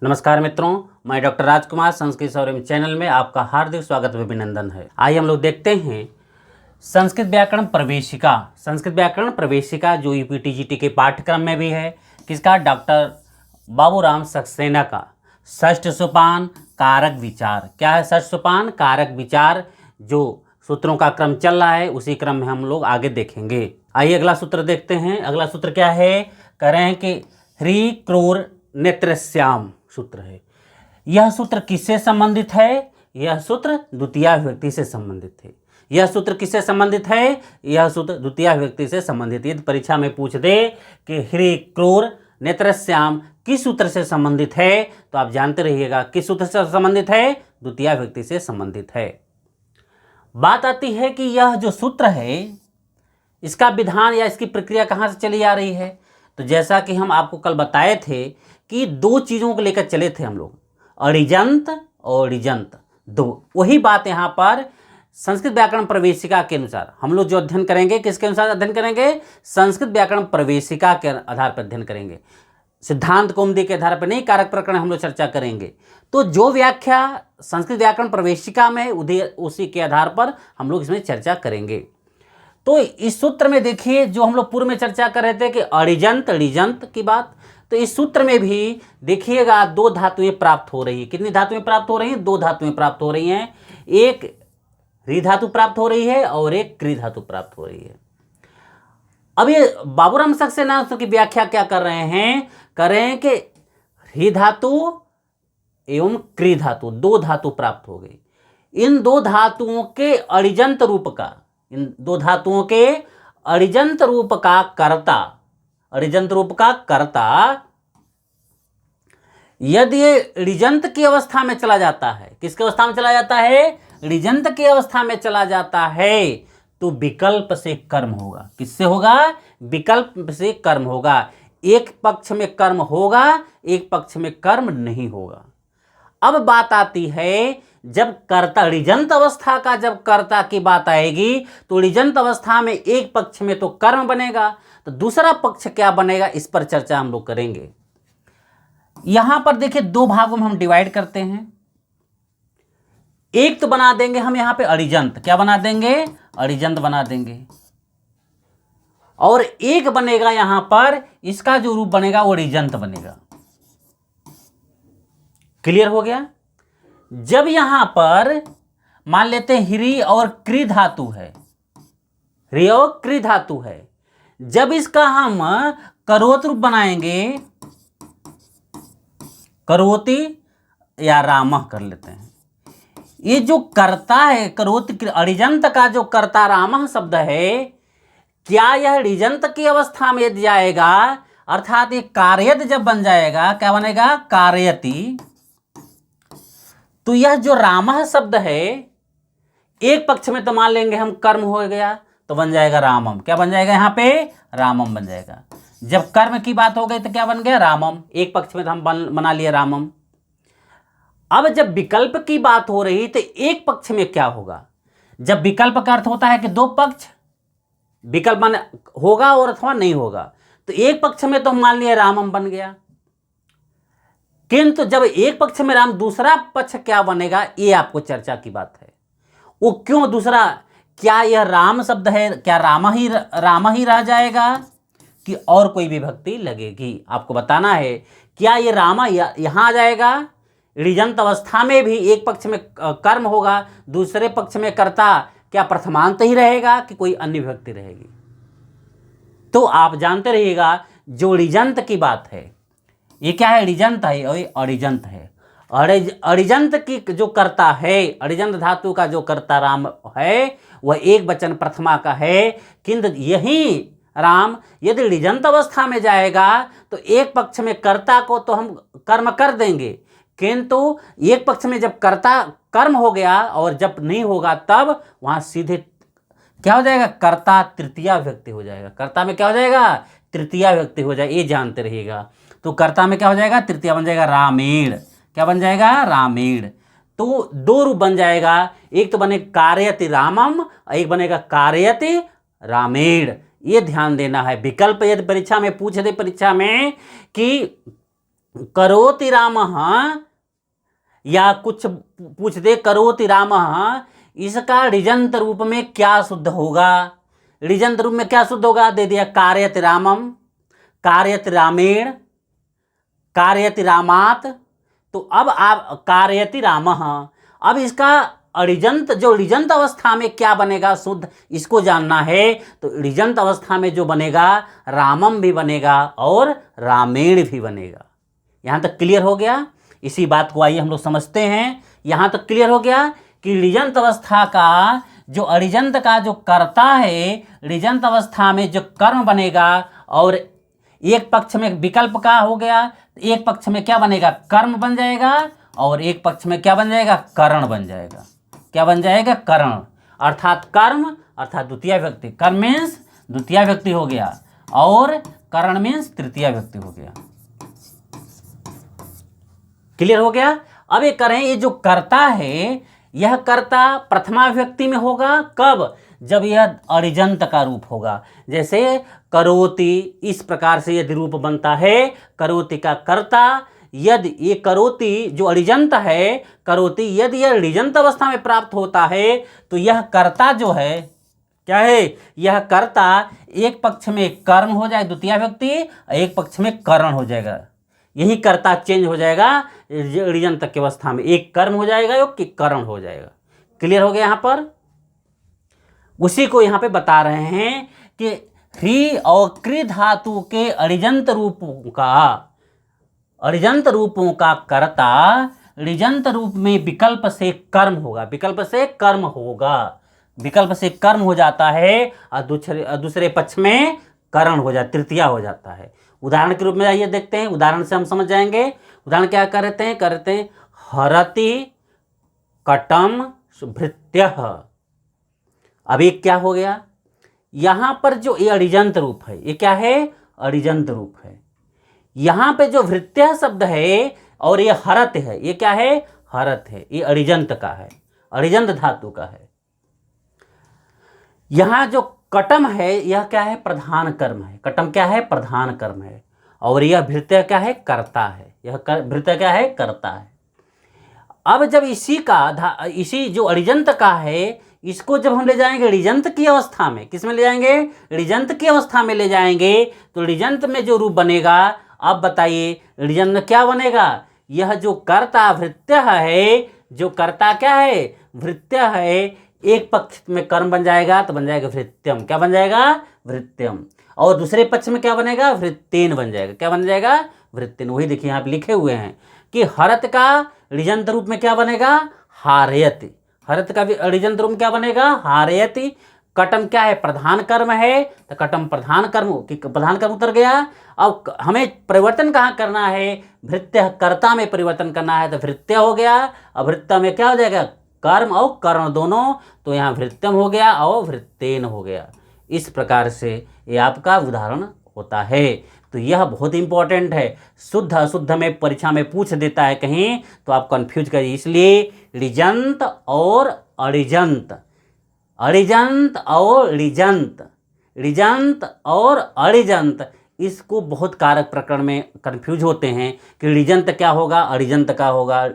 नमस्कार मित्रों, मैं डॉक्टर राजकुमार संस्कृत सौरभ चैनल में आपका हार्दिक स्वागत व अभिनंदन है। आइए हम लोग देखते हैं संस्कृत व्याकरण प्रवेशिका। संस्कृत व्याकरण प्रवेशिका जो यूपीटीजीटी के पाठ्यक्रम में भी है, किसका? डॉक्टर बाबूराम सक्सेना का। षष्ठ सोपान कारक विचार। क्या है षष्ठ सोपान? कारक विचार। जो सूत्रों का क्रम चल रहा है उसी क्रम में हम लोग आगे देखेंगे। आइए अगला सूत्र देखते हैं। अगला सूत्र क्या है? कह रहे हैं कि ह्री क्रूर नेत्रश्याम सूत्र है। यह सूत्र किससे संबंधित है? यह सूत्र द्वितीया विभक्ति से संबंधित है। यह सूत्र किससे संबंधित है? यह सूत्र द्वितीया विभक्ति से संबंधित है। यदि परीक्षा में पूछ दे कि ह्री क्रूर नेत्रश्याम किस सूत्र से संबंधित है, तो आप जानते रहिएगा किस सूत्र से संबंधित है? द्वितीया विभक्ति से संबंधित है। बात आती है कि यह जो सूत्र है इसका विधान या इसकी प्रक्रिया कहाँ से चली आ रही है। तो जैसा कि हम आपको कल बताए थे कि दो चीज़ों को लेकर चले थे हम लोग, अणिजंत और ऋजंत, दो। वही बात यहाँ पर संस्कृत व्याकरण प्रवेशिका के अनुसार हम लोग जो अध्ययन करेंगे, किसके अनुसार अध्ययन करेंगे? संस्कृत व्याकरण प्रवेशिका के आधार पर अध्ययन करेंगे। सिद्धांत कौमुदी के आधार पर नहीं, कारक प्रकरण हम लोग चर्चा करेंगे। तो जो व्याख्या संस्कृत व्याकरण प्रवेशिका में उसी के आधार पर हम लोग इसमें चर्चा करेंगे। तो इस सूत्र में देखिए, जो हम लोग पूर्व में चर्चा कर रहे थे कि अणिजंत ऋजंत की बात, तो इस सूत्र में भी देखिएगा दो धातुएं प्राप्त हो रही है। कितनी धातुएं प्राप्त हो रही हैं? दो धातुएं प्राप्त हो रही हैं। एक ऋ धातु प्राप्त हो रही है और एक कृ धातु प्राप्त हो रही है। अब ये बाबूराम सक्सेना की व्याख्या क्या कर रहे हैं? कर रहे हैं कि ऋ धातु एवं कृ धातु, दो धातु प्राप्त हो गई। इन दो धातुओं के अणिजंत रूप का, इन दो धातुओं के अणिजंत रूप का कर्ता, अणिजंत रूप का कर्ता यदि ये ऋजंत की अवस्था में चला जाता है, किसकी अवस्था में चला जाता है? ऋजंत की अवस्था में चला जाता है, तो विकल्प से कर्म होगा। किससे होगा? विकल्प से कर्म होगा। एक पक्ष में कर्म होगा, एक पक्ष में कर्म नहीं होगा। अब बात आती है, जब कर्ता ऋजंत अवस्था का जब कर्ता की बात आएगी, तो ऋजंत अवस्था में एक पक्ष में तो कर्म बनेगा, तो दूसरा पक्ष क्या बनेगा, इस पर चर्चा हम लोग करेंगे। यहां पर देखिए दो भागों में हम डिवाइड करते हैं। एक तो बना देंगे हम यहां पे अणिजंत। क्या बना देंगे? अणिजंत बना देंगे। और एक बनेगा यहां पर, इसका जो रूप बनेगा वो ऋजंत बनेगा। क्लियर हो गया? जब यहां पर मान लेते हैं ह्री और कृ धातु है, ह्री और कृ धातु है, जब इसका हम करोत रूप बनाएंगे, करोति या रामः कर लेते हैं। ये जो कर्ता है करोति अणिजंत का जो कर्ता रामः शब्द है, क्या यह ऋजंत की अवस्था में यदि जाएगा, अर्थात ये कार्यत जब बन जाएगा, क्या बनेगा? कार्यति। तो यह जो रामः शब्द है, एक पक्ष में तो मान लेंगे हम कर्म हो गया, तो बन जाएगा रामम। क्या बन जाएगा यहाँ पे? रामम बन जाएगा। जब कर्म की बात हो गई तो क्या बन गया? रामम। एक पक्ष में तो हम बना लिए रामम। अब जब विकल्प की बात हो रही तो एक पक्ष में क्या होगा? जब विकल्प का अर्थ होता है कि दो पक्ष, विकल्प मान होगा और अथवा नहीं होगा, तो एक पक्ष में तो हम मान लिए रामम बन गया। किंतु जब एक पक्ष में राम, दूसरा पक्ष क्या बनेगा, ये आपको चर्चा की बात है। वो क्यों दूसरा? क्या यह राम शब्द है, क्या राम ही रह जाएगा कि और कोई विभक्ति लगेगी? आपको बताना है। क्या ये रामा यहां आ जाएगा? ऋजंत अवस्था में भी एक पक्ष में कर्म होगा, दूसरे पक्ष में कर्ता क्या प्रथमांत ही रहेगा कि कोई अन्य विभक्ति रहेगी? तो आप जानते रहिएगा, जो ऋजंत की बात है, ये क्या है? ऋजंत है और अणिजंत है। अणिजंत की जो कर्ता है, अणिजंत धातु का जो कर्ता राम है, वह एक वचन प्रथमा का है। किंतु यही राम यदि ऋजंत अवस्था में जाएगा तो एक पक्ष में कर्ता को तो हम कर्म कर देंगे, किंतु एक पक्ष में जब कर्ता कर्म हो गया और जब नहीं होगा, तब वहां सीधे क्या हो जाएगा? कर्ता तृतीया विभक्ति हो जाएगा। कर्ता में क्या हो जाएगा? तृतीया विभक्ति हो जाएगा। ये जानते रहिएगा। तो कर्ता में क्या हो जाएगा? तृतीया बन जाएगा रामेण। क्या बन जाएगा? रामेण। तो दो रूप बन जाएगा, एक तो बने कार्यति रामम, एक बनेगा कार्यति रामेण। ये ध्यान देना है। विकल्प यदि परीक्षा में पूछ दे, परीक्षा में कि करोति रामः, या कुछ पूछ दे करोति रामः, इसका ऋजंत रूप में क्या शुद्ध होगा? ऋजंत रूप में क्या शुद्ध होगा? दे दिया कार्यति रामम, कार्यति रामेण, कार्यति रामात। तो अब आप कार्यति रामः, अब इसका ऋजंत, जो ऋजंत अवस्था में क्या बनेगा शुद्ध, इसको जानना है। तो ऋजंत अवस्था में जो बनेगा रामम भी बनेगा और रामेण भी बनेगा। यहाँ तक क्लियर हो गया? इसी बात को आइए हम लोग समझते हैं। यहाँ तक क्लियर हो गया कि ऋजंत अवस्था का जो अऋजंत का जो कर्ता है, ऋजंत अवस्था में जो कर्म बनेगा, और एक पक्ष में विकल्प का हो गया, एक पक्ष में क्या बनेगा? कर्म बन जाएगा, और एक पक्ष में क्या बन जाएगा? करण बन जाएगा। क्या बन जाएगा? करण, अर्थात कर्म अर्थात द्वितीय व्यक्ति। कर्म मीन्स द्वितीय व्यक्ति हो गया, और करण मीन्स तृतीय व्यक्ति हो गया। क्लियर हो गया? अब ये करें, ये जो कर्ता है, यह कर्ता प्रथमा व्यक्ति में होगा। कब? जब यह अऋजंत का रूप होगा। जैसे करोति, इस प्रकार से यदि रूप बनता है, करोति का कर्ता, यदि ये करोति जो अऋजंत है, करोति यदि यह ऋजंत अवस्था में प्राप्त होता है, तो यह कर्ता जो है क्या है? यह कर्ता एक पक्ष में कर्म हो जाए द्वितीय व्यक्ति, एक पक्ष में करण हो जाएगा। यही कर्ता चेंज हो जाएगा ऋजंत की अवस्था में, एक कर्म हो जाएगा एक करण हो जाएगा। क्लियर हो गया? यहाँ पर उसी को यहाँ पे बता रहे हैं कि ह्री और कृ धातु के अऋजंत रूपों का कर्ता ऋजंत रूप में विकल्प से कर्म होगा। विकल्प से कर्म होगा, विकल्प से कर्म हो जाता है, और दूसरे पक्ष में करण हो जाता, तृतीया हो जाता है। उदाहरण के रूप में आइए देखते हैं, उदाहरण से हम समझ जाएंगे। उदाहरण क्या करते हैं? हरति कटम भृत्यः। अब ये क्या हो गया? यहाँ पर जो ये अऋजंत रूप है, ये क्या है? अऋजंत रूप है। यहाँ पे जो भृत्यः शब्द है और ये हरत है, ये क्या है? हरत है। ये अऋजंत का है, अऋजंत धातु का है। यहाँ जो कटम है, यह क्या है? प्रधान कर्म है। कटम क्या है? प्रधान कर्म है। और यह भृत्यः क्या है? कर्ता है। यह भृत्यः क्या है? कर्ता है। अब जब इसी जो अऋजंत का है, इसको जब हम ले जाएंगे ऋजंत की अवस्था में, किस में ले जाएंगे? ऋजंत की अवस्था में ले जाएंगे, तो ऋजंत में जो रूप बनेगा, अब बताइए ऋजंत में क्या बनेगा? यह जो कर्ता भृत्यः है, जो कर्ता क्या है? भृत्यः है, एक पक्ष में कर्म बन जाएगा तो बन जाएगा भृत्यम। क्या बन जाएगा? भृत्यम। और दूसरे पक्ष में क्या बनेगा? भृत्येन बन जाएगा। क्या बन जाएगा? भृत्येन। वही देखिए यहाँ पे लिखे हुए हैं कि हरत का ऋजंत रूप में क्या बनेगा? हारयति। हरत का भी ऋजंत रूप क्या बनेगा? हारयति। कटम क्या है? प्रधान कर्म है, तो कटम प्रधान कर्म उतर गया। अब हमें परिवर्तन कहाँ करना है? भृत्य कर्ता में परिवर्तन करना है, तो भृत्य हो गया। अब भृत्य में क्या हो जाएगा? कर्म और कर्ण दोनों, तो यहाँ भृत्यम हो गया और भृत्येन हो गया। इस प्रकार से ये आपका उदाहरण होता है। तो यह बहुत इंपॉर्टेंट है। शुद्ध अशुद्ध में परीक्षा में पूछ देता है कहीं, तो आप कंफ्यूज करिए। इसलिए ऋजंत और अऋजंत, अऋजंत और ऋजंत, ऋजंत और अऋजंत, इसको बहुत कारक प्रकरण में कंफ्यूज होते हैं कि ऋजंत क्या होगा, अऋजंत का होगा,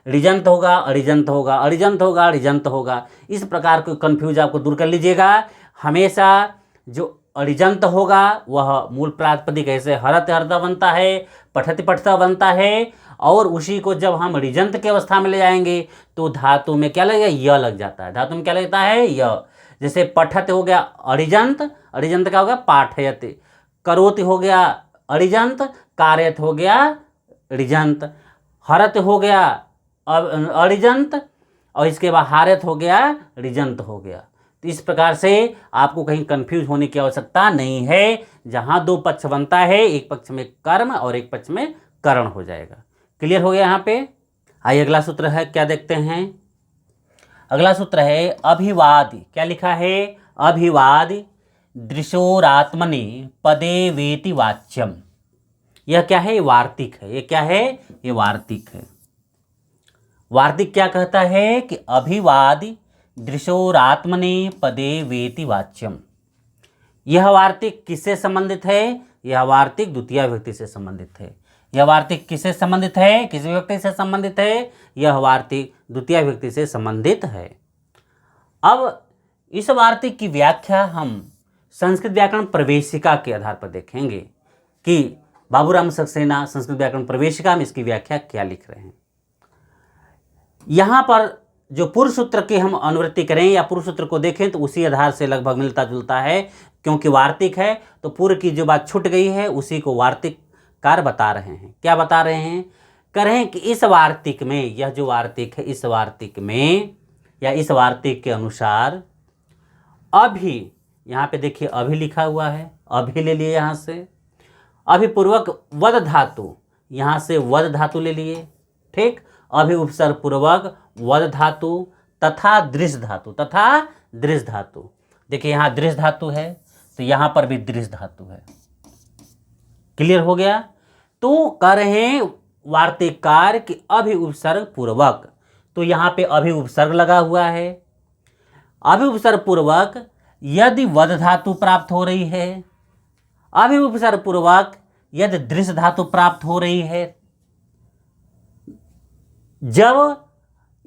ऋजंत होगा, अऋजंत होगा, अऋजंत होगा, ऋजंत होगा। इस प्रकार को कंफ्यूज आपको दूर कर लीजिएगा। हमेशा जो अऋजंत होगा वह मूल प्रातिपदिक ऐसे हरत हरता बनता है, पठति पठता बनता है, और उसी को जब हम ऋजंत की अवस्था में ले जाएंगे तो धातु में क्या लगेगा? य लग जाता है। धातु में क्या लगता है? य। जैसे पठत हो गया अऋजंत, अऋजंत क्या हो गया? पाठयति। करोति हो गया अऋजंत, कार्यत हो गया ऋजंत, हरत हो गया अऋजंत, और इसके बाद हारत हो गया ऋजंत हो गया। तो इस प्रकार से आपको कहीं कंफ्यूज होने की आवश्यकता नहीं है। जहाँ दो पक्ष बनता है, एक पक्ष में कर्म और एक पक्ष में करण हो जाएगा। क्लियर हो गया यहाँ पे? आइए अगला सूत्र है, क्या देखते हैं? अगला सूत्र है अभिवाद। क्या लिखा है? अभिवाद दृशोरात्मनि पदे वेति वाच्यम। यह क्या है? वार्तिक है। ये क्या है? ये वार्तिक है। वार्तिक क्या कहता है कि अभिवाद दृशोरात्मनि पदे वेति वाच्यम। यह वार्तिक किससे संबंधित है? यह वार्तिक द्वितीय विभक्ति से संबंधित है। यह वार्तिक किससे संबंधित है, किस व्यक्ति से संबंधित है, यह वार्तिक द्वितीय व्यक्ति से संबंधित है। अब इस वार्तिक की व्याख्या हम संस्कृत व्याकरण प्रवेशिका के आधार पर देखेंगे कि बाबूराम सक्सेना संस्कृत व्याकरण प्रवेशिका में इसकी व्याख्या क्या लिख रहे हैं। यहाँ पर जो पूर्व सूत्र की हम अनुवृत्ति करें या पूर्व सूत्र को देखें तो उसी आधार से लगभग मिलता जुलता है, क्योंकि वार्तिक है तो पूर्व की जो बात छूट गई है उसी को वार्तिककार बता रहे हैं। क्या बता रहे हैं, कह रहे हैं कि इस वार्तिक में, यह जो वार्तिक है इस वार्तिक में या इस वार्तिक के अनुसार अभी, यहाँ पे देखिए अभी लिखा हुआ है, अभी ले लिए यहाँ से, अभी पूर्वक वद धातु, यहाँ से वद धातु ले लिए, ठीक, अभी उपसर्ग पूर्वक वद धातु तथा दृश्य धातु, तथा दृश्य धातु। देखिए यहाँ दृश्य धातु है तो यहाँ पर भी दृश्य धातु है। क्लियर हो गया। तो कह रहे हैं वार्तिककार कि अभी उपसर्ग पूर्वक, तो यहाँ पे अभी उपसर्ग लगा हुआ है, अभी उपसर्ग पूर्वक यदि वद धातु प्राप्त हो रही है, अभी उपसर्ग पूर्वक यदि दृश्य धातु प्राप्त हो रही है, जब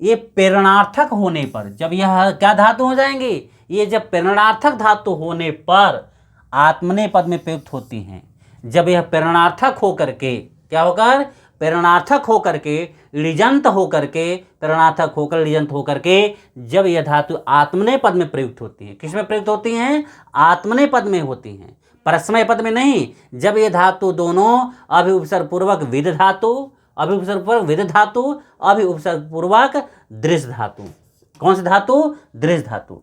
ये प्रेरणार्थक होने पर, जब यह क्या धातु हो जाएंगे, ये जब प्रेरणार्थक धातु होने पर आत्मनेपद में प्रयुक्त होती हैं। जब यह प्रेरणार्थक होकर के क्या होकर, प्रेरणार्थक होकर के ऋजंत होकर के, प्रेरणार्थक होकर ऋजंत होकर के जब यह धातु आत्मनेपद में प्रयुक्त होती हैं, किस में प्रयुक्त होती हैं, आत्मनेपद में होती हैं, परस्मय पद में नहीं। जब ये धातु दोनों अभी उपसर्ग पूर्वक विद धातु, अभी उपसर्ग पूर्वक विद धातु, अभी उपसर्ग पूर्वक दृश्य धातु, कौन सी धातु, दृश्य धातु,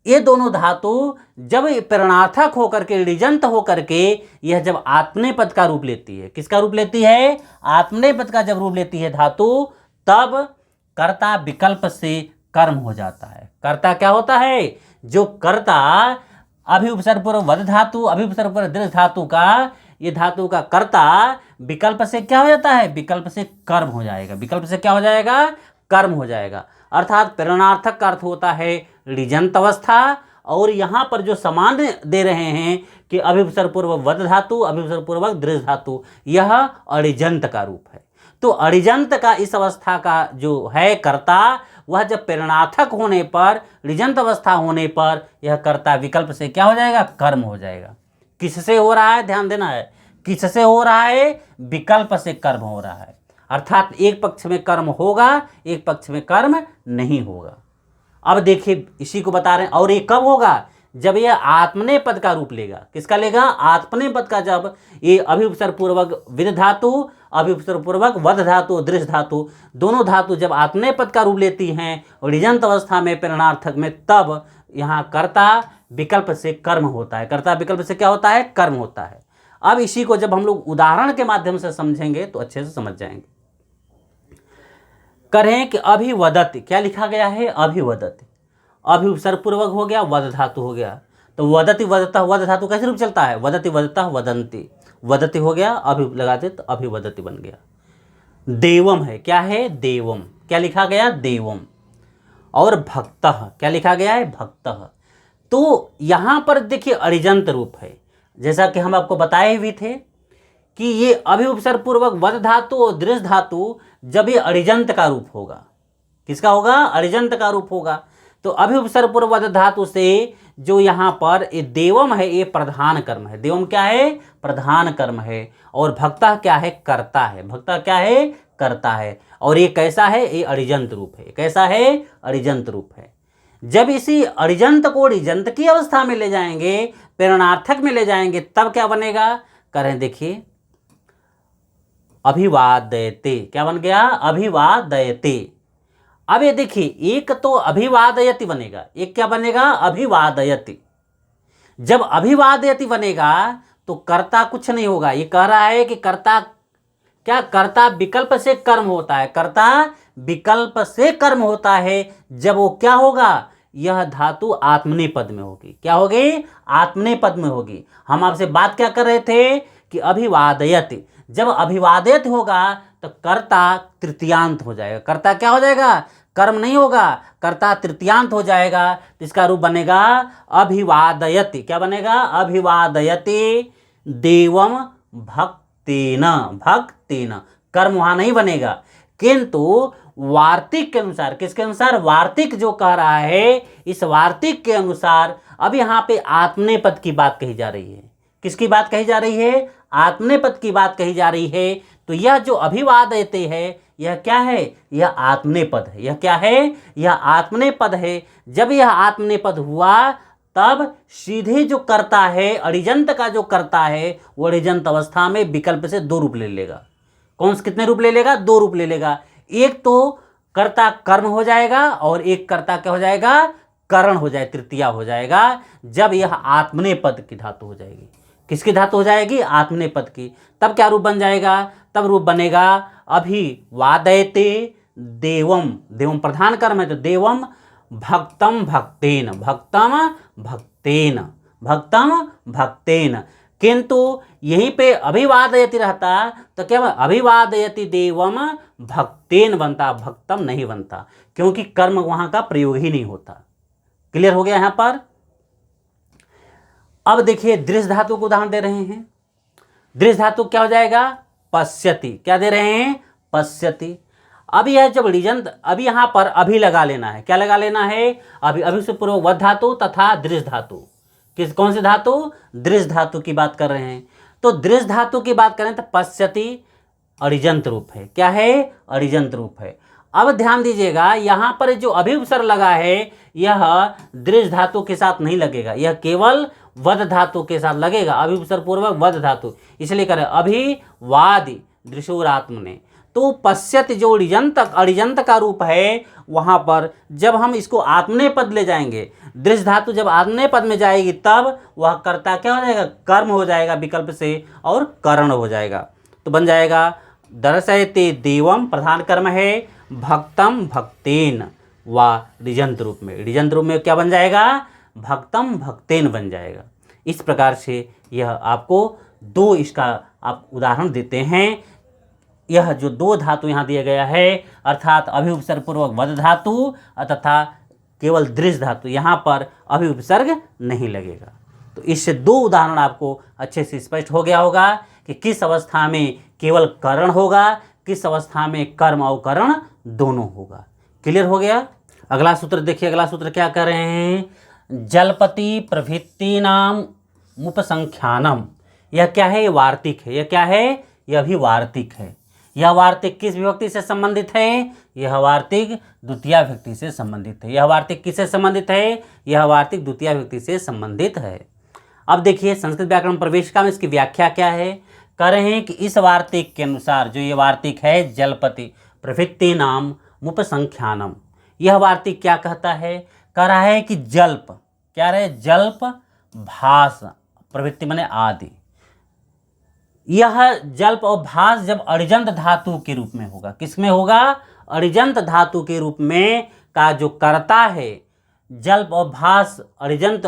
ये दोनों धातु जब प्रेरणार्थक होकर के ऋजंत होकर के यह जब आत्मनेपद का रूप लेती है, किसका रूप लेती है, आत्मनेपद का जब रूप लेती है धातु, तब कर्ता विकल्प से कर्म हो जाता है। कर्ता क्या होता है, जो कर्ता अभी उपसर्ग पूर्वक वद धातु, अभी उपसर्ग पूर्वक दृश्य धातु का, ये धातु का कर्ता विकल्प से क्या हो जाता है, विकल्प से कर्म हो जाएगा, विकल्प से क्या हो जाएगा, कर्म हो जाएगा। अर्थात प्रेरणार्थक का अर्थ होता है ऋजंत अवस्था, और यहाँ पर जो सामान्य दे रहे हैं कि अभी उपसर्ग पूर्वक वद धातु, अभी उपसर्ग पूर्वक दृश्य धातु, यह अऋजंत का रूप है। तो अऋजंत का इस अवस्था का जो है कर्ता, वह जब प्रेरणार्थक होने पर, ऋजंत अवस्था होने पर यह कर्ता विकल्प से क्या हो जाएगा, कर्म हो जाएगा। किससे हो रहा है, ध्यान देना है, किससे हो रहा है, विकल्प से कर्म हो रहा है। अर्थात एक पक्ष में कर्म होगा, एक पक्ष में कर्म नहीं होगा। अब देखिए इसी को बता रहे हैं, और ये कब होगा, जब यह आत्मनेपद का रूप लेगा, किसका लेगा, आत्मनेपद का। जब ये अभी उपसर्ग पूर्वक विद धातु, अभी उपसर्ग पूर्वक वद धातु, दृश्य धातु, दोनों धातु जब आत्मनेपद का रूप लेती हैं और ऋजंत अवस्था में, प्रेरणार्थक में, तब यहाँ कर्ता विकल्प से कर्म होता है। कर्ता विकल्प से क्या होता है, कर्म होता है। अब इसी को जब हम लोग उदाहरण के माध्यम से समझेंगे तो अच्छे से समझ जाएंगे। करें कि अभिवदति, क्या लिखा गया है, अभिवदति, अभी उपसर्ग पूर्वक हो गया, वद धातु हो गया, तो वदति वदता, वद धातु कैसे रूप चलता है, वदति वदता वदंती, वदति हो गया, अभी लगाते तो अभिवदति बन गया। देवम है, क्या है, देवम, क्या लिखा गया, देवम, और भक्तः, क्या लिखा गया है, भक्तः। तो यहाँ पर देखिए अरिजंत रूप है, जैसा कि हम आपको बताए हुए थे कि ये अभी उपसर्ग पूर्वक वद धातु और दृश्य धातु जब ये अरिजंत का रूप होगा, किसका होगा, अरिजंत का रूप होगा। तो अभी उपसर्ग पूर्वक वद धातु से जो यहाँ पर ये देवम है, ये प्रधान कर्म है। देवम क्या है, प्रधान कर्म है, और भक्ता क्या है, कर्ता है। भक्ता क्या है, कर्ता है, और ये कैसा है, ये अरिजंत रूप है। कैसा है, अरिजंत रूप है। जब इसी अरिजंत को ऋजंत की अवस्था में ले जाएंगे, प्रेरणार्थक में ले जाएंगे, तब क्या बनेगा, करें देखिए, अभिवादयते, क्या बन गया, अभिवादयते। अब ये देखिए, एक तो अभिवादयति बनेगा, एक क्या बनेगा, अभिवादयति। जब अभिवादयति बनेगा तो कर्ता कुछ नहीं होगा, ये कह रहा है कि कर्ता क्या, कर्ता विकल्प से कर्म होता है, कर्ता विकल्प से कर्म होता है। जब वो क्या होगा, यह धातु आत्मनेपद में होगी, क्या होगी, आत्मनेपद में होगी। हम आपसे बात क्या कर रहे थे कि अभिवादयति, जब अभिवादित होगा तो कर्ता तृतीयांत हो जाएगा। कर्ता क्या हो जाएगा, कर्म नहीं होगा, कर्ता तृतीयांत हो जाएगा। तो इसका रूप बनेगा अभिवादयति, क्या बनेगा, अभिवादयति देवम भक्तेन, भक्तेन, कर्म वहां नहीं बनेगा, किंतु वार्तिक के अनुसार, किसके अनुसार, वार्तिक जो कह रहा है, इस वार्तिक के अनुसार अब यहाँ पे आत्मनेपद की बात कही जा रही है। किसकी बात कही जा रही है, आत्मनेपद की बात कही जा रही है। तो यह जो अभिवादयते है, यह क्या है, यह आत्मनेपद है। यह क्या है, यह आत्मनेपद है। जब यह आत्मनेपद हुआ तब सीधे जो करता है, अड़िजंत का जो करता है, वो अड़िजंत अवस्था में विकल्प से दो रूप ले लेगा। कौन से कितने रूप ले लेगा, दो रूप ले लेगा। एक तो कर्ता कर्म हो जाएगा और एक कर्ता क्या हो जाएगा, करण हो जाए, तृतीया हो जाएगा। जब यह आत्मनेपद की धातु हो जाएगी, किसकी धातु हो जाएगी, आत्मनेपद की, तब क्या रूप बन जाएगा, तब रूप बनेगा अभिवादयते देवम, देवम प्रधान कर्म है तो देवम भक्तम भक्तेन, भक्तम भक्तेन, भक्तम भक्तेन। किंतु यहीं पे अभिवादयति रहता तो क्या अभिवादयति देवम भक्तेन बनता, भक्तम नहीं बनता, क्योंकि कर्म वहां का प्रयोग ही नहीं होता। क्लियर हो गया यहां पर। अब देखिए दृश्य धातु को उदाहरण दे रहे हैं। दृश्य धातु क्या हो जाएगा, पश्यति, क्या दे रहे हैं, पश्यति। अब यह जब ऋजंत, अभी यहां पर अभी लगा लेना है, क्या लगा लेना है, अभी, अभी से पूर्व वध धातु तथा दृश्य धातु। किस, कौन सी धातु, दृश्य धातु की बात कर रहे हैं। तो दृश्य धातु की बात करें तो पश्यति अड़िजंत रूप है, क्या है, अड़िजंत रूप है। अब ध्यान दीजिएगा यहां पर जो अभी उपसर्ग लगा है यह दृश्य धातु के साथ नहीं लगेगा, यह केवल वध धातु के साथ लगेगा, अभी उपसर्ग पूर्वक वध धातु, इसलिए करें अभिवादि दृशुरात्मने। तो पश्यत जो अड़िजंत का रूप है, वहां पर जब हम इसको आत्मने पद ले जाएंगे, दृश्य धातु जब आत्मने पद में जाएगी तब वह कर्ता क्या हो जाएगा, कर्म हो जाएगा विकल्प से और करण हो जाएगा। तो बन जाएगा दर्शयते देवम प्रधान कर्म है, भक्तम भक्तेन व ऋजंत रूप में, ऋजंत रूप में क्या बन जाएगा, भक्तम भक्तेन बन जाएगा। इस प्रकार से यह आपको दो इसका आप उदाहरण देते हैं। यह जो दो धातु यहाँ दिया गया है अर्थात अभि उपसर्ग पूर्वक वद धातु तथा केवल दृश्य धातु, यहाँ पर अभि उपसर्ग नहीं लगेगा। तो इससे दो उदाहरण आपको अच्छे से स्पष्ट हो गया होगा कि किस अवस्था में केवल करण होगा, किस अवस्था में कर्म और करण दोनों होगा। क्लियर हो गया। अगला सूत्र देखिए, अगला सूत्र क्या कर रहे हैं, जलपति प्रभृतीनाम उपसंख्यानम। यह क्या है, ये वार्तिक है। यह क्या है, यह भी वार्तिक है। यह वार्तिक किस विभक्ति से संबंधित है, यह वार्तिक द्वितीया विभक्ति से संबंधित है। यह वार्तिक किससे संबंधित है, यह वार्तिक द्वितीया विभक्ति से संबंधित है। अब देखिए संस्कृत व्याकरण प्रवेशिका में इसकी व्याख्या क्या है, कह रहे हैं कि इस वार्तिक के अनुसार जो ये वार्तिक है जलपति प्रभृति नाम उपसंख्यानम, यह वार्तिक क्या कहता है, कह रहा है कि जल्प, क्या रहे, जल्प भास प्रवृत्ति माने आदि। यह जल्प और भास जब अड़िजंत धातु के रूप में होगा, किसमें होगा, अड़िजंत धातु के रूप में का जो कर्ता है, जल्प और भास अड़िजंत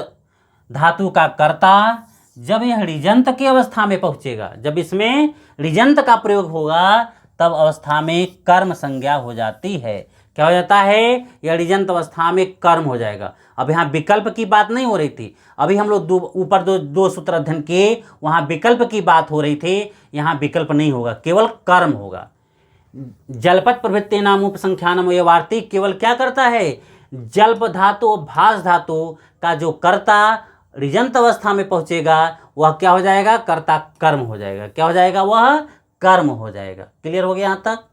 धातु का कर्ता, जब यह ऋजंत की अवस्था में पहुंचेगा, जब इसमें ऋजंत का प्रयोग होगा तब अवस्था में कर्म संज्ञा हो जाती है। क्या हो जाता है, यह ऋजंत अवस्था में कर्म हो जाएगा। अब यहाँ विकल्प की बात नहीं हो रही थी, अभी हम लोग ऊपर दो सूत्र अध्ययन किए, वहाँ विकल्प की बात हो रही थी, यहाँ विकल्प नहीं होगा, केवल कर्म होगा। जलपत प्रवृत्ति नाम उपसंख्यानम, यह वार्तिक केवल क्या करता है, जल्प धातु भास धातु का जो कर्ता ऋजंत अवस्था में पहुंचेगा वह क्या हो जाएगा, कर्ता कर्म हो जाएगा। क्या हो जाएगा, वह कर्म हो जाएगा। क्लियर हो गया यहाँ तक।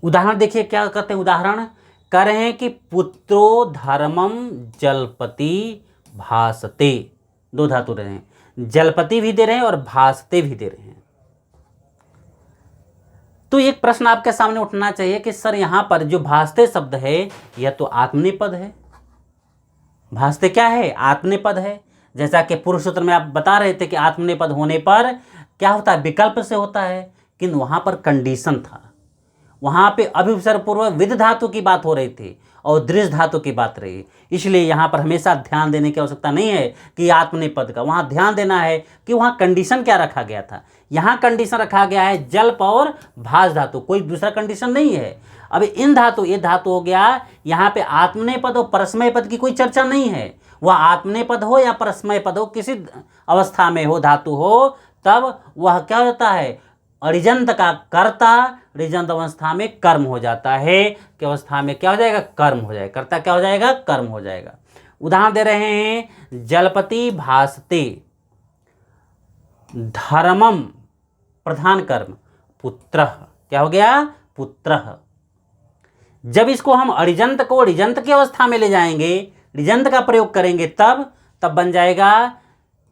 उदाहरण देखिए क्या करते हैं, उदाहरण कह रहे हैं कि पुत्रो धर्मम जलपति भासते, दो धातु रहे हैं, जलपति भी दे रहे हैं और भासते भी दे रहे हैं। तो एक प्रश्न आपके सामने उठना चाहिए कि सर यहाँ पर जो भासते शब्द है यह तो आत्मनेपद है। भासते क्या है, आत्मनेपद है। जैसा कि पूर्व सूत्र में आप बता रहे थे कि आत्मनेपद होने पर क्या होता है, विकल्प से होता है, किंतु वहाँ पर कंडीशन था, वहाँ पे अभिउपसर्ग पूर्वक विध धातु की बात हो रही थी और दृश्य धातु की बात रही। इसलिए यहाँ पर हमेशा ध्यान देने की आवश्यकता नहीं है कि आत्मनेपद का, वहाँ ध्यान देना है कि वहाँ कंडीशन क्या रखा गया था। यहाँ कंडीशन रखा गया है जल्प और भास धातु, कोई दूसरा कंडीशन नहीं है। अब इन धातु, ये धातु हो गया, यहाँ पे आत्मनेपद और परस्मय पद की कोई चर्चा नहीं है। वह आत्मनेपद हो या परस्मय पद हो, किसी अवस्था में हो धातु हो, तब वह क्या होता है, अड़िजंत का कर्ता, ऋजंत अवस्था में कर्म हो जाता है, कि अवस्था में क्या हो जाएगा, कर्म हो जाएगा, कर्ता क्या हो जाएगा, कर्म हो जाएगा। उदाहरण दे रहे हैं, जलपति भासते धर्मम, प्रधान कर्म पुत्र, क्या हो गया, पुत्र। जब इसको हम अड़िजंत को ऋजंत की अवस्था में ले जाएंगे, ऋजंत का प्रयोग करेंगे, तब बन जाएगा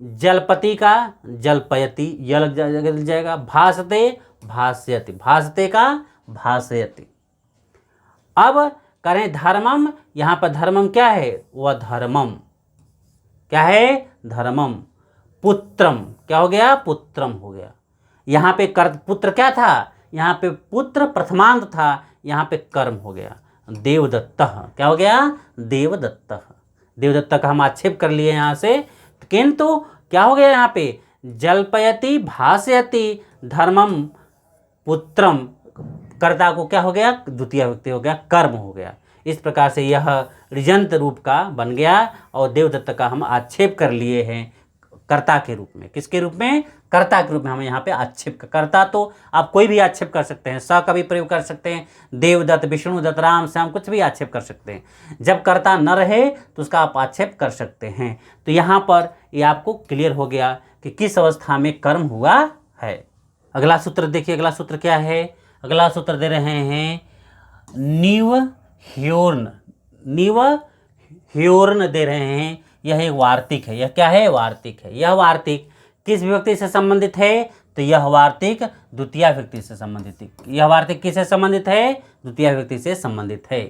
जलपति का जलपयति, य लग जाएगा, भासते भास्यति, भासते का भास्यति। अब करें धर्मम, यहां पर धर्मम क्या है, वह धर्मम, क्या है, धर्मम। पुत्रम क्या हो गया, पुत्रम हो गया। यहां पे पुत्र क्या था, यहां पे पुत्र प्रथमांत था, यहां पे कर्म हो गया, देवदत्त, क्या हो गया, देवदत्त। देवदत्त का हम आक्षेप कर लिए यहां से, किंतु क्या हो गया, यहाँ पे जलपयति भास्यति धर्मम पुत्रम, कर्ता को क्या हो गया, द्वितीय व्यक्ति हो गया, कर्म हो गया। इस प्रकार से यह ऋजंत रूप का बन गया, और देवदत्त का हम आक्षेप कर लिए हैं कर्ता के रूप में। किसके रूप में, कर्ता के रूप में हम यहाँ पे आक्षेप, कर्ता तो आप कोई भी आक्षेप कर सकते हैं, स का भी प्रयोग कर सकते हैं, देवदत्त, विष्णुदत्त, राम, श्याम, कुछ भी आक्षेप कर सकते हैं। जब कर्ता न रहे तो उसका आप आक्षेप कर सकते हैं। तो यहाँ पर ये आपको क्लियर हो गया कि किस अवस्था में कर्म हुआ है। अगला सूत्र देखिए, अगला सूत्र क्या है, अगला सूत्र दे रहे हैं नीव ह्योर्न, नीव ह्योर्न दे रहे हैं। यह एक वार्तिक है, यह क्या है, वार्तिक है। यह वार्तिक किस विभक्ति से संबंधित है, तो यह वार्तिक द्वितीय विभक्ति से संबंधित है। यह वार्तिक किससे संबंधित है, द्वितीय विभक्ति से संबंधित है।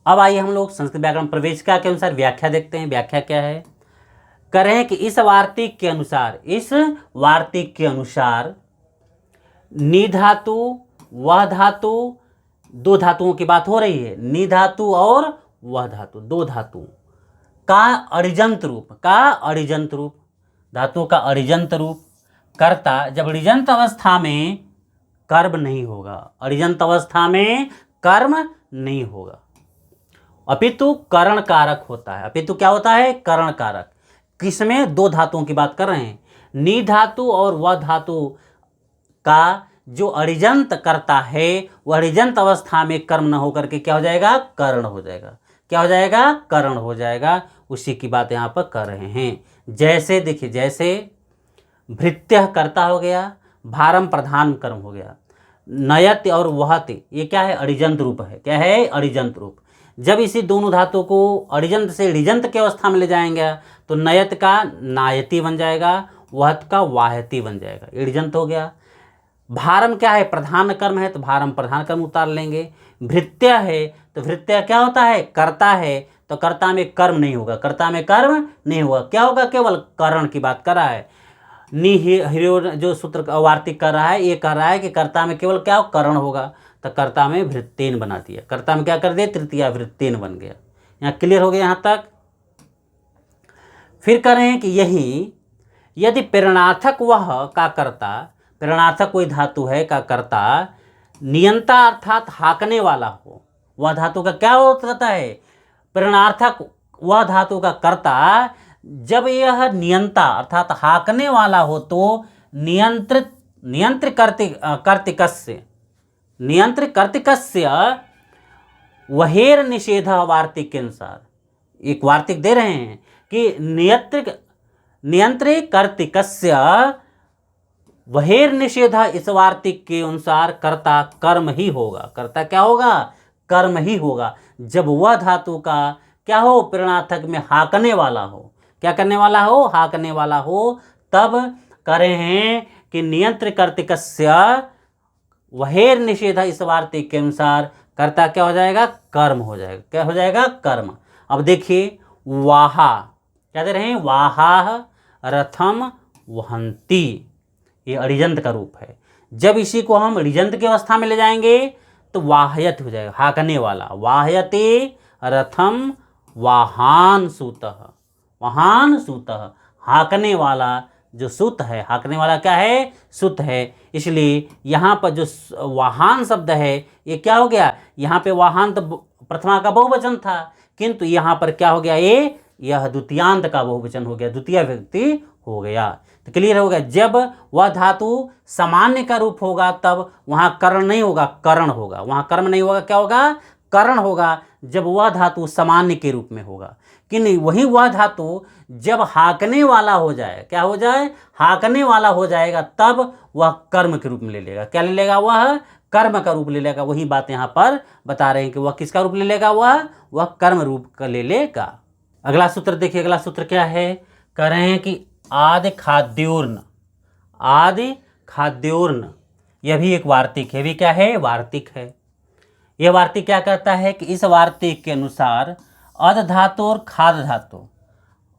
अब आइए हम लोग संस्कृत व्याकरण प्रवेशिका के अनुसार व्याख्या देखते हैं। व्याख्या क्या है, कह रहे हैं कि इस वार्तिक के अनुसार, इस वार्तिक के अनुसार नि धातु, वह धातु, दो धातुओं की बात हो रही है, नि धातु और वह धातु, दो धातु का अड़िजंत रूप, का अड़िजंत रूप, धातुओं का अड़िजंत रूप कर्ता जब ऋजंत अवस्था में कर्म नहीं होगा, अड़िजंत अवस्था में कर्म नहीं होगा, अपितु करण कारक होता है। अपितु क्या होता है, करण कारक। किसमें, दो धातुओं की बात कर रहे हैं, नि धातु और वह धातु का जो अड़िजंत करता है, वह अड़िजंत अवस्था में कर्म न होकर के क्या हो जाएगा, करण हो जाएगा। क्या हो जाएगा, करण हो जाएगा। उसी की बात यहाँ पर कर रहे हैं। जैसे देखिए, जैसे भृत्य कर्ता हो गया, भारम प्रधान कर्म हो गया, नयत और वहति ये क्या है, अड़िजंत रूप है। क्या है, अड़िजंत रूप। जब इसी दोनों धातु को अड़िजंत से ऋजंत की अवस्था में ले जाएंगे तो नयत का नायति बन जाएगा, वहत का वाहति बन जाएगा, ऋजंत हो गया। भारम क्या है, प्रधान कर्म है, तो भारम प्रधान कर्म उतार लेंगे। भृत्य है तो भृत्य क्या होता है, कर्ता है, तो कर्ता में कर्म नहीं होगा, कर्ता में कर्म नहीं होगा। क्या होगा, केवल करण की बात कर रहा है। हिरो जो सूत्र वार्तिक कर रहा है, ये कह रहा है कि कर्ता में केवल क्या करण होगा, तो कर्ता में वृत्तेन बना दिया, कर्ता में क्या कर दिया, तृतीया वृत्तेन बन गया। यहाँ क्लियर हो गया यहाँ तक। फिर कह रहे हैं कि यही यदि प्रेरणार्थक वह का कर्ता, प्रेरणार्थक कोई धातु है का कर्ता नियंता अर्थात हाकने वाला हो, वह धातु का क्या होता है, प्रेरणार्थक वह धातु का कर्ता जब यह नियंता अर्थात हाकने वाला हो तो नियंत्रित कर्तिकस्य वहेर निषेध वार्तिक के अनुसार एक वार्तिक दे रहे हैं कि नियंत्रित कर्तिकस्य वहेर निषेध, इस वार्तिक के अनुसार कर्ता कर्म ही होगा। कर्ता क्या होगा, कर्म ही होगा जब वह धातु का क्या हो, प्रेरणार्थक में हाकने वाला हो। क्या करने वाला हो, हाकने वाला हो। तब कह रहे हैं कि नियंत्र कर्तिकस्य वहेर निषेध, इस वार्तिक के अनुसार कर्ता क्या हो जाएगा, कर्म हो जाएगा। क्या हो जाएगा, कर्म। अब देखिए वाहा क्या दे रहे हैं, वाहा रथम वहंती, ये अड़िजंत का रूप है। जब इसी को हम ऋजंत की अवस्था में ले जाएंगे तो वाहयत हो जाएगा, हाकने वाला। वाहयते रथम वाहान सूतः, वाहान सूतः, हाकने वाला जो सुत है, हाकने वाला क्या है, सुत है। इसलिए यहाँ पर जो वाहन शब्द है ये क्या हो गया, यहाँ पे वाहन तो प्रथमा का बहुवचन था, किंतु यहाँ पर क्या हो गया, यह द्वितीयांत का बहुवचन हो गया, द्वितीय व्यक्ति हो गया। तो क्लियर हो गया। जब वह धातु सामान्य का रूप होगा तब वहाँ कर्ण नहीं होगा, करण होगा। वहाँ कर्म नहीं होगा, क्या होगा, करण होगा, जब वह धातु सामान्य के रूप में होगा। कि नहीं, वही वह धातु जब हाकने वाला हो जाए, क्या हो जाए, हाकने वाला हो जाएगा, तब वह कर्म के रूप में ले लेगा। क्या ले लेगा, वह कर्म का रूप ले लेगा। वही बात यहाँ पर बता रहे हैं कि वह किसका रूप ले लेगा, वह कर्म रूप का ले लेगा। अगला सूत्र देखिए, अगला सूत्र क्या है, कह रहे हैं कि आदि खाद्योर्ण, आदि खाद्योर्ण, यह भी एक वार्तिक है। भी क्या है, वार्तिक है। यह वार्तिक क्या कहता है कि इस वार्तिक के अनुसार अध धातु और खाद धातु,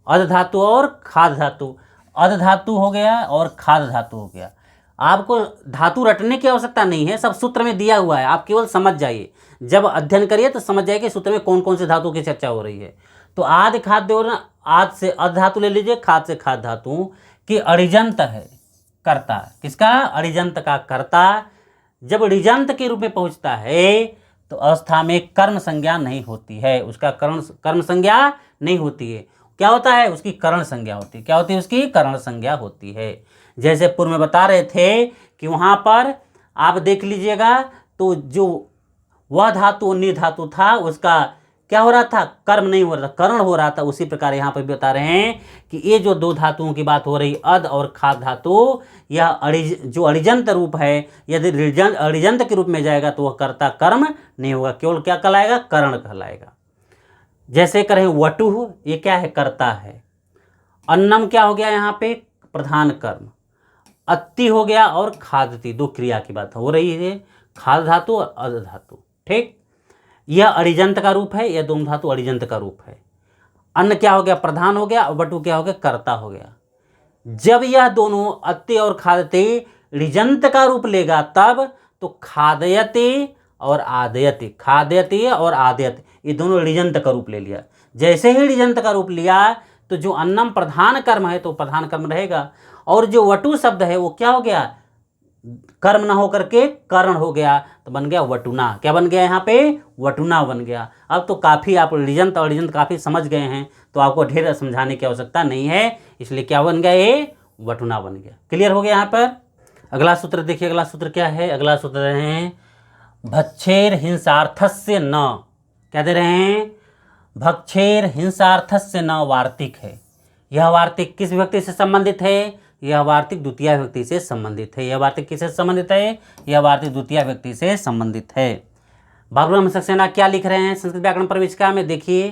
अध धातु और खाद धातु, अध धातु हो गया और खाद धातु हो गया। आपको धातु रटने की आवश्यकता नहीं है, सब सूत्र में दिया हुआ है, आप केवल समझ जाइए। जब अध्ययन करिए तो समझ जाइए कि सूत्र में कौन कौन से धातु की चर्चा हो रही है। तो आदि खाद्य, आद से अध धातु ले लीजिए, खाद से खाद धातु की अड़िजंत है, कर्ता। किसका, अड़िजंत का कर्ता जब ऋजंत के रूप में पहुंचता है तो अवस्था में कर्म संज्ञा नहीं होती है, उसका कर्म संज्ञा नहीं होती है। क्या होता है, उसकी करण संज्ञा होती है। क्या होती है, उसकी करण संज्ञा होती है। जैसे पूर्व में बता रहे थे कि वहाँ पर आप देख लीजिएगा, तो जो वह धातु अन्य धातु था उसका क्या हो रहा था, कर्म नहीं हो रहा था, करण हो रहा था। उसी प्रकार यहाँ पर भी बता रहे हैं कि ये जो दो धातुओं की बात हो रही, अध और खाद धातु, यह जो अड़िजंत रूप है, यदि अड़िजंत के रूप में जाएगा तो वह कर्ता कर्म नहीं होगा, केवल क्या कहलाएगा, करण कहलाएगा। जैसे करें वटु, ये क्या है, कर्ता है। अन्नम क्या हो गया, यहाँ पे प्रधान कर्म। अत्ति हो गया और खादति, दो क्रिया की बात हो रही है, खाद धातु और अध धातु। ठीक, यह अड़िजंत का रूप है, यह दोनों धातु अड़िजंत का रूप है। अन्न क्या हो गया, प्रधान हो गया, और बटु क्या हो गया, कर्ता हो गया। जब यह दोनों अत्ति और खादते ऋजंत का रूप लेगा तब तो खादयति और आदयति, खादयति और आदयति, ये दोनों ऋजंत का रूप ले लिया। जैसे ही ऋजंत का रूप लिया तो जो अन्नम प्रधान कर्म है तो प्रधान कर्म रहेगा, और जो वटु शब्द है वो क्या हो गया, कर्म ना होकर के करण हो गया, तो बन गया वटुना। क्या बन गया, यहाँ पे वटुना बन गया। अब तो काफ़ी आप ऋजंत और ऋजंत काफ़ी समझ गए हैं, तो आपको ढेर समझाने की आवश्यकता नहीं है, इसलिए क्या बन गया, ये वटुना बन गया। क्लियर हो गया यहाँ पर। अगला सूत्र देखिए, अगला सूत्र क्या है, अगला सूत्र है भक्षेर हिंसार्थस्य न, क्या दे रहे हैं, भक्षेर हिंसार्थस्य न वार्तिक है। यह वार्तिक किस विभक्ति से संबंधित है, यह वार्तिक द्वितीय विभक्ति से संबंधित है। यह वार्तिक किससे संबंधित है, यह वार्तिक द्वितीय विभक्ति से संबंधित है। बाबूराम सक्सेना क्या लिख रहे हैं संस्कृत व्याकरण प्रवेशिका में, देखिए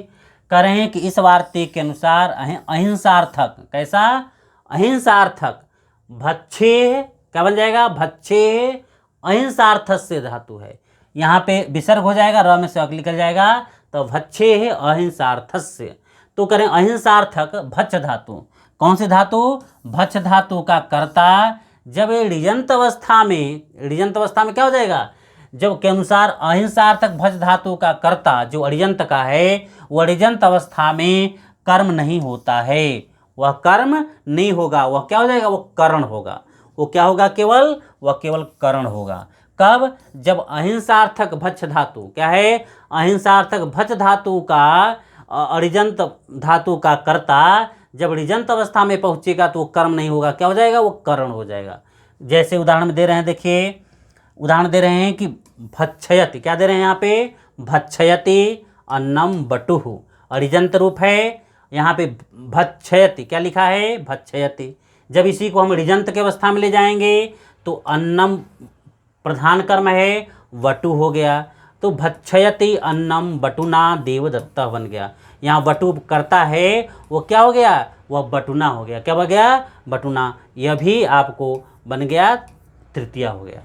कह रहे हैं कि इस वार्तिक के अनुसार अहिंसार्थक, कैसा, अहिंसार्थक भक्षे, क्या बन जाएगा, भक्षे अहिंसार्थस्य धातु है। यहाँ पे विसर्ग हो जाएगा, र में से अक निकल जाएगा, तो भक्षे है अहिंसार्थस्य। तो करें अहिंसार्थक भक्ष धातु, कौन सी धातु, भक्ष धातु का कर्ता जब ऋजंत अवस्था में, ऋजंत अवस्था में क्या हो जाएगा, जब के अनुसार अहिंसार्थक भक्ष धातु का कर्ता जो अड़िजंत का है, वह अड़िजंत अवस्था में कर्म नहीं होता है, वह कर्म नहीं होगा, वह क्या हो जाएगा, वह करण होगा। वो क्या होगा, केवल वह केवल करण होगा। कब, जब अहिंसार्थक भक्ष धातु, क्या है, अहिंसार्थक भक्ष धातु का अड़िजंत धातु का कर्ता जब ऋजंत अवस्था में पहुंचेगा तो वो कर्म नहीं होगा, क्या हो जाएगा, वो करण हो जाएगा। जैसे उदाहरण में दे रहे हैं, देखिए उदाहरण दे रहे हैं कि भक्षयति, क्या दे रहे हैं यहाँ पे, भक्षयति अन्नम बटुहु, अड़िजंत रूप है। यहाँ पे भक्षयति क्या लिखा है, भक्षयति। जब इसी को हम ऋजंत के अवस्था में ले जाएंगे तो अन्नम प्रधान कर्म है, वटु हो गया, तो भक्षयति अन्नम बटुना देवदत्ता बन गया। यहाँ बटु करता है, वो क्या हो गया, वह बटुना हो गया। क्या हो गया, बटुना। यह भी आपको बन गया, तृतीय हो गया।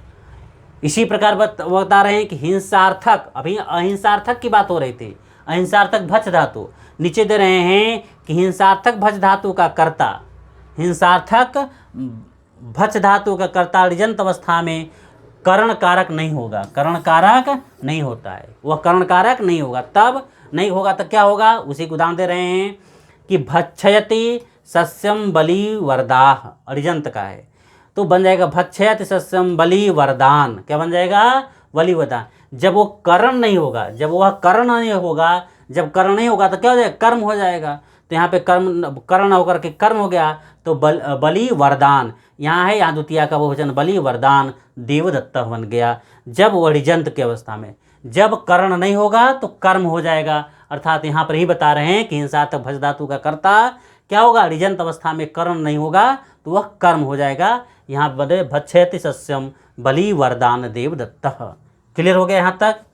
इसी प्रकार बता रहे हैं कि हिंसार्थक, अभी अहिंसार्थक की बात हो रही थी, अहिंसार्थक भक्ष धातु, नीचे दे रहे हैं कि हिंसार्थक भक्ष धातु का कर्ता, हिंसार्थक भक्ष धातु का कर्ता ऋजंत अवस्था में करण कारक नहीं होगा, करण कारक नहीं होता है, वह करण कारक नहीं होगा। तब नहीं होगा तो क्या होगा, उसी को उदाहरण दे रहे हैं कि भक्षयति सस्यम बलि वरदाह, अरिजंत का है, तो बन जाएगा भक्षयति सस्यम बलि वरदान। क्या बन जाएगा, बलि वरदान। जब वो करण नहीं होगा, जब वह करण नहीं होगा, जब करण नहीं होगा तो क्या हो जाएगा, कर्म हो जाएगा। तो यहाँ पे कर्ण होकर के कर्म हो गया, तो बलि वरदान यहाँ है, यहाँ द्वितीया का बहुवचन बलि वरदान देवदत्त बन गया। जब वणिजंत की अवस्था में, जब कर्ण नहीं होगा तो कर्म हो जाएगा, अर्थात यहाँ पर ही बता रहे हैं कि हिंसात्मक भज धातु का कर्ता क्या होगा, ऋजंत अवस्था में कर्ण नहीं होगा तो वह कर्म हो जाएगा। यहाँ बने भक्षयति सस्यम बलि वरदान देवदत्त। क्लियर हो गया यहाँ तक।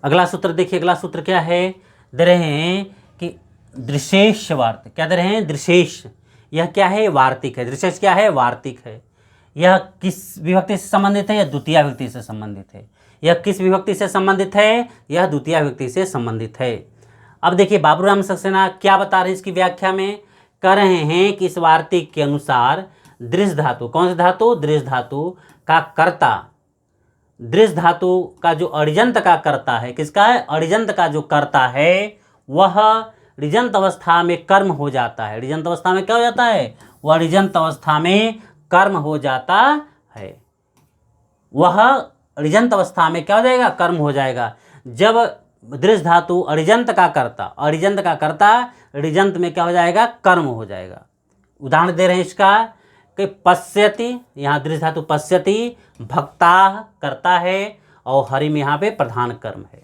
अगला सूत्र देखिए, अगला सूत्र क्या है, दे रहे हैं कि दृशेष वार्तिक, क्या दे रहे हैं, दृशेष, यह क्या है, वार्तिक है। दृशेष क्या है, वार्तिक है। यह किस विभक्ति से संबंधित है, यह द्वितीया विभक्ति से संबंधित है। यह किस विभक्ति से संबंधित है, यह द्वितीया विभक्ति से संबंधित है। अब देखिए बाबूराम सक्सेना क्या बता रहे हैं इसकी व्याख्या में, कह रहे हैं कि इस वार्तिक के अनुसार दृश धातु, कौन सी धातु, दृश धातु का कर्ता, दृश धातु का जो अणिजंत का कर्ता है, किसका है, अणिजंत का जो कर्ता है वह ऋजंत अवस्था में कर्म हो जाता है। ऋजंत अवस्था में क्या हो जाता है, वह ऋजंत अवस्था में कर्म हो जाता है। वह ऋजंत अवस्था में क्या हो जाएगा, कर्म हो जाएगा। जब दृश धातु अणिजंत का कर्ता, अणिजंत का कर्ता ऋजंत में क्या हो जाएगा, कर्म हो जाएगा। उदाहरण दे रहे हैं इसका कि पश्यति, यहाँ दृश धातु पश्यति, भक्ता करता है, और हरि में यहाँ पे प्रधान कर्म है।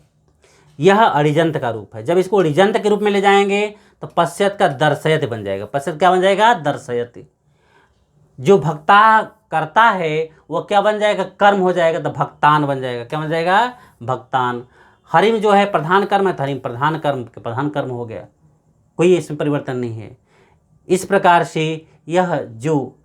यह अणिजंत का रूप है। जब इसको अणिजंत के रूप में ले जाएंगे तो पश्यत का दर्शयति बन जाएगा। पश्यत क्या बन जाएगा, दर्शयति। जो भक्ता करता है वो क्या बन जाएगा, कर्म हो जाएगा, तो भक्तान बन जाएगा। क्या बन जाएगा, भक्तान। हरि में जो है प्रधान कर्म है, तो हरि में प्रधान कर्म हो गया, कोई इसमें परिवर्तन नहीं है। इस प्रकार से यह जो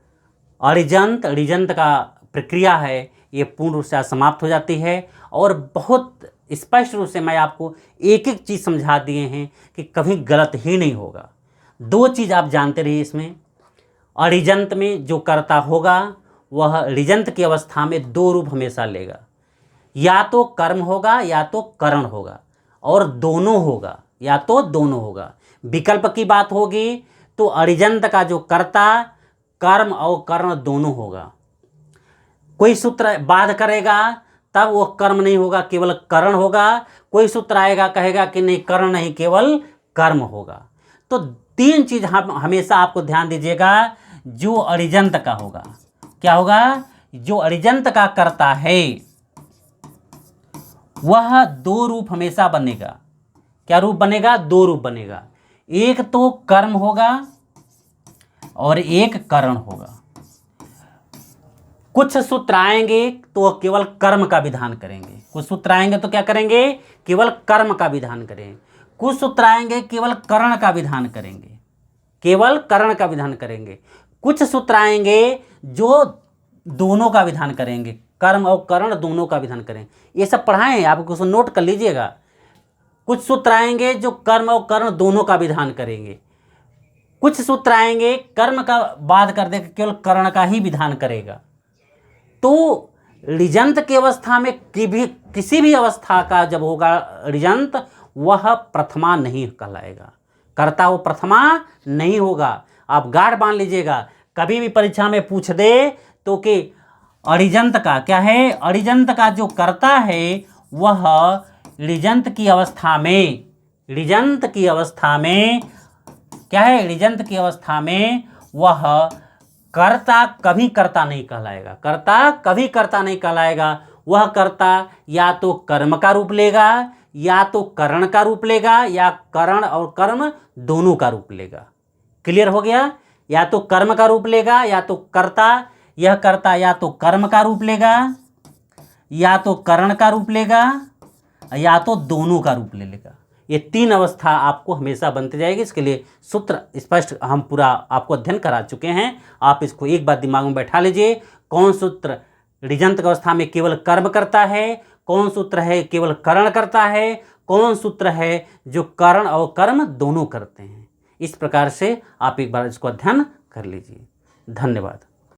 अणिजंत ऋजंत का प्रक्रिया है ये पूर्ण रूप से समाप्त हो जाती है। और बहुत स्पष्ट रूप से मैं आपको एक एक चीज़ समझा दिए हैं कि कभी गलत ही नहीं होगा। दो चीज़ आप जानते रहिए इसमें, अणिजंत में जो कर्ता होगा वह ऋजंत की अवस्था में दो रूप हमेशा लेगा, या तो कर्म होगा या तो करण होगा, और दोनों होगा, या तो दोनों होगा। विकल्प की बात होगी तो अणिजंत का जो कर्ता कर्म और कर्ण दोनों होगा। कोई सूत्र बाध करेगा तब वो कर्म नहीं होगा, केवल कर्ण होगा। कोई सूत्र आएगा कहेगा कि नहीं कर्ण नहीं केवल कर्म होगा। तो तीन चीज हम हमेशा आपको ध्यान दीजिएगा। जो अणिजंत का होगा, क्या होगा, जो अणिजंत का कर्ता है वह दो रूप हमेशा बनेगा। क्या रूप बनेगा, दो रूप बनेगा। एक तो कर्म होगा और एक कर्ण होगा। कुछ सूत्र आएंगे तो केवल कर्म का विधान करेंगे, कुछ सूत्र आएंगे तो क्या करेंगे, केवल कर्म का विधान करेंगे। कुछ सूत्र आएंगे केवल कर्ण का विधान करेंगे, केवल कर्ण का विधान करेंगे। कुछ सूत्र आएंगे जो दोनों का विधान करेंगे, कर्म और कर्ण दोनों का विधान करेंगे। ये सब पढ़ाएं, आप उसको नोट कर लीजिएगा। कुछ सूत्र आएंगे जो कर्म और कर्ण दोनों का विधान करेंगे। कुछ सूत्र आएंगे कर्म का बाध कर देकर केवल कर्ण का ही विधान करेगा। तो ऋजंत की अवस्था में किसी भी अवस्था का जब होगा ऋजंत, वह प्रथमा नहीं कहलाएगा, कर्ता वो प्रथमा नहीं होगा। आप गाढ़ बांध लीजिएगा। कभी भी परीक्षा में पूछ दे तो कि अणिजंत का क्या है, अणिजंत का जो कर्ता है वह ऋजंत की अवस्था में, ऋजंत की अवस्था में क्या है, ऋजंत की अवस्था में वह कर्ता कभी कर्ता नहीं कहलाएगा, कर्ता कभी कर्ता नहीं कहलाएगा। वह कर्ता या तो कर्म का रूप लेगा या तो कर्ण का रूप लेगा, या कर्ण और कर्म दोनों का रूप लेगा। क्लियर हो गया। या तो कर्म का रूप लेगा या तो कर्ता, यह कर्ता या तो कर्म का रूप लेगा या तो कर्ण का रूप लेगा या तो दोनों का रूप ले लेगा। ये तीन अवस्था आपको हमेशा बनती जाएगी। इसके लिए सूत्र स्पष्ट हम पूरा आपको अध्ययन करा चुके हैं। आप इसको एक बार दिमाग में बैठा लीजिए। कौन सूत्र ऋजंत अवस्था में केवल कर्म करता है, कौन सूत्र है केवल कर्ण करता है, कौन सूत्र है जो कर्ण और कर्म दोनों करते हैं। इस प्रकार से आप एक बार इसको अध्ययन कर लीजिए। धन्यवाद।